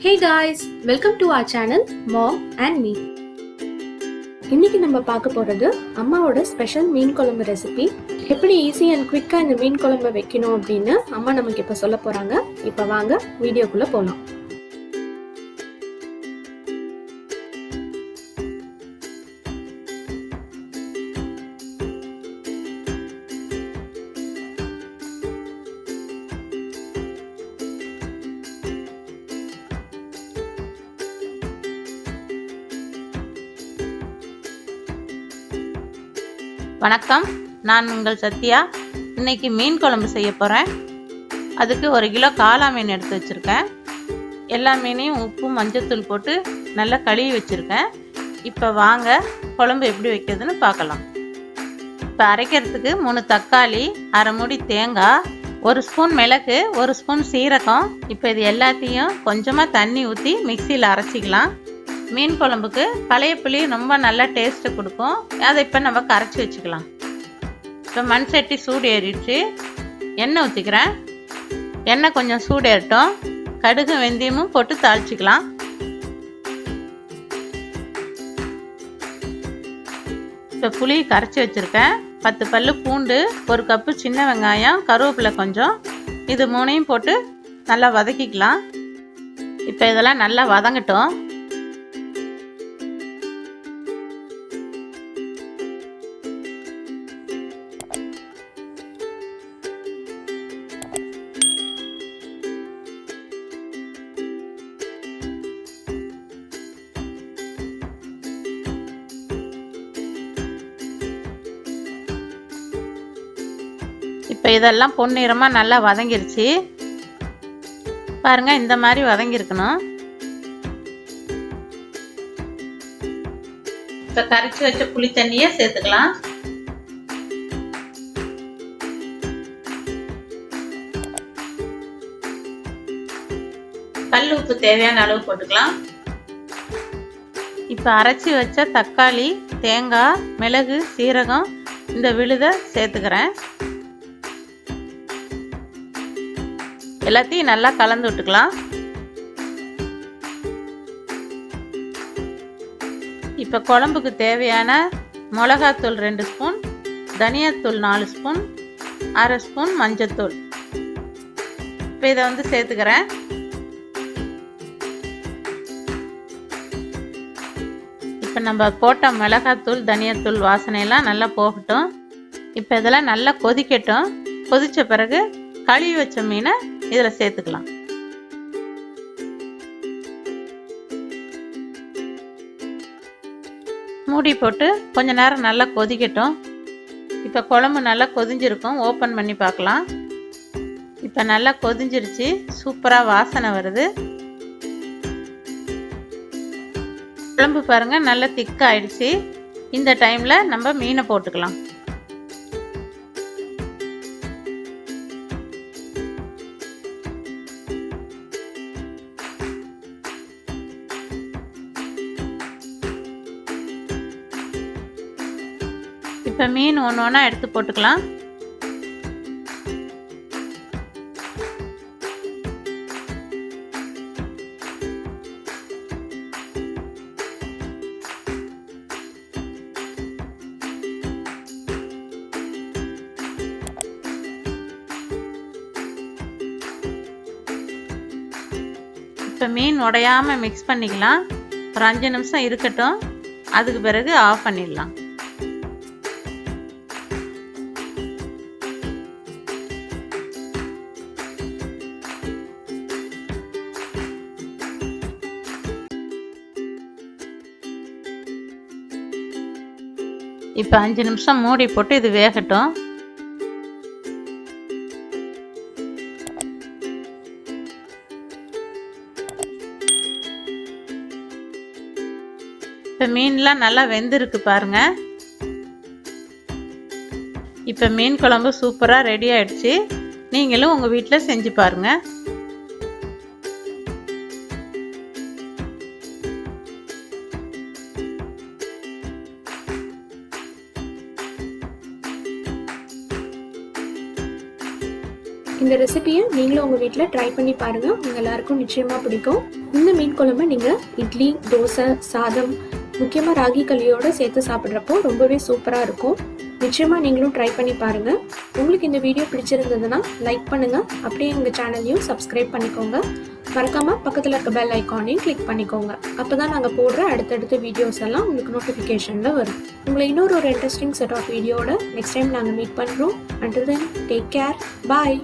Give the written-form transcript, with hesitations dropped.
Hey guys, welcome to our channel Mom and Me. இன்னைக்கு நம்ம பார்க்க போறது அம்மாவோட ஸ்பெஷல் மீன் குழம்பு ரெசிபி. எப்படி ஈஸி அண்ட் குவிக்கா இந்த மீன் குழம்பு வைக்கணும் அப்படின்னு அம்மா நமக்கு இப்ப சொல்ல போறாங்க. இப்ப வாங்க வீடியோக்குள்ள போலாம். வணக்கம், நான் உங்கள் சத்யா. இன்னைக்கு மீன் குழம்பு செய்ய போகிறேன். அதுக்கு 1 கிலோ காளா மீன் எடுத்து வச்சுருக்கேன். எல்லா மீனையும் உப்பு மஞ்சத்தூள் போட்டு நல்லா கழுவி வச்சுருக்கேன். இப்போ வாங்க குழம்பு எப்படி வைக்கிறதுன்னு பார்க்கலாம். இப்போ அரைக்கிறதுக்கு 3 தக்காளி, 1/2 மூடி தேங்காய், 1 ஸ்பூன் மிளகு, 1 ஸ்பூன் சீரகம். இப்போ இது எல்லாத்தையும் கொஞ்சமாக தண்ணி ஊற்றி மிக்சியில் அரைச்சிக்கலாம். மீன் குழம்புக்கு பழைய புளி ரொம்ப நல்ல டேஸ்ட்டு கொடுக்கும். அதை இப்போ நம்ம கரைச்சி வச்சுக்கலாம். இப்போ மண் சட்டி சூடு ஏறிடுச்சு. எண்ணெய் ஊற்றிக்கிறேன். எண்ணெய் கொஞ்சம் சூடு ஏறட்டும். கடுகு வெந்தயமும் போட்டு தாளிச்சிக்கலாம். இப்போ புளி கரைச்சி வச்சுருக்கேன். 10 பல்லு பூண்டு, 1 கப்பு சின்ன வெங்காயம், கருவேப்பிலை கொஞ்சம், இது 3ஐயும் போட்டு நல்லா வதக்கிக்கலாம். இப்போ இதெல்லாம் நல்லா வதங்கட்டும். இப்போ இதெல்லாம் பொன்னிறமாக நல்லா வதங்கிருச்சு. பாருங்கள், இந்த மாதிரி வதங்கியிருக்கணும். இப்போ கரைச்சி வச்ச புளி தண்ணியை சேர்த்துக்கலாம். கல் உப்பு தேவையான அளவு போட்டுக்கலாம். இப்போ அரைச்சி வச்ச தக்காளி, தேங்காய், மிளகு, சீரகம் இந்த விழுதை சேர்த்துக்கிறேன். எல்லாத்தையும் நல்லா கலந்து விட்டுக்கலாம். இப்போ குழம்புக்கு தேவையான மிளகாத்தூள் 2 ஸ்பூன், தனியாத்தூள் 4 ஸ்பூன், 1/2 ஸ்பூன் மஞ்சத்தூள். இப்போ இதை சேர்த்துக்கிறேன். இப்போ நம்ம போட்ட மிளகாத்தூள், தனியாத்தூள் வாசனையெல்லாம் நல்லா போகட்டும். இப்போ இதெல்லாம் நல்லா கொதிக்கட்டும். கொதித்த பிறகு கழுவி வச்ச மீனை இதில் சேர்த்துக்கலாம். மூடி போட்டு கொஞ்ச நேரம் நல்லா கொதிக்கட்டும். இப்போ குழம்பு நல்லா கொதிஞ்சிருக்கும். ஓப்பன் பண்ணி பார்க்கலாம். இப்போ நல்லா கொதிஞ்சிருச்சு. சூப்பராக வாசனை வருது. குழம்பு பாருங்கள், நல்லா திக்காயிடுச்சு. இந்த டைமில் நம்ம மீனை போட்டுக்கலாம். இப்போ மீன் ஒன்று ஒன்றா எடுத்து போட்டுக்கலாம். இப்போ மீன் உடையாமல் மிக்ஸ் பண்ணிக்கலாம். ஒரு 5 நிமிஷம் இருக்கட்டும். அதுக்கு பிறகு ஆஃப் பண்ணிடலாம். இப்போ 5 நிமிஷம் மூடி போட்டு இது வேகட்டும். இப்போ மீன்லாம் நல்லா வெந்திருக்கு பாருங்க. இப்போ மீன் குழம்பு சூப்பராக ரெடி ஆயிடுச்சு. நீங்களும் உங்கள் வீட்டில் செஞ்சு பாருங்கள். இந்த ரெசிபியை நீங்களும் உங்கள் வீட்டில் ட்ரை பண்ணி பாருங்கள், உங்கள் எல்லாருக்கும் நிச்சயமாக பிடிக்கும். இந்த மீன் குழம்பு நீங்கள் இட்லி, தோசை, சாதம், முக்கியமாக ராகி களியோடு சேர்த்து சாப்பிட்றப்போ ரொம்பவே சூப்பராக இருக்கும். நிச்சயமாக நீங்களும் ட்ரை பண்ணி பாருங்கள். உங்களுக்கு இந்த வீடியோ பிடிச்சிருந்ததுன்னா லைக் பண்ணுங்கள், அப்படியே எங்கள் சேனலையும் சப்ஸ்கிரைப் பண்ணிக்கோங்க. மறக்காமல் பக்கத்தில் இருக்க பெல் ஐக்கானையும் கிளிக் பண்ணிக்கோங்க. அப்போ தான் நாங்கள் போடுற அடுத்தடுத்த வீடியோஸ் எல்லாம் உங்களுக்கு நோட்டிஃபிகேஷனில் வரும். உங்களை இன்னொரு இன்ட்ரெஸ்டிங் செட் ஆஃப் வீடியோட நெக்ஸ்ட் டைம் நாங்கள் மீட் பண்ணுறோம். Until then, take care. Bye.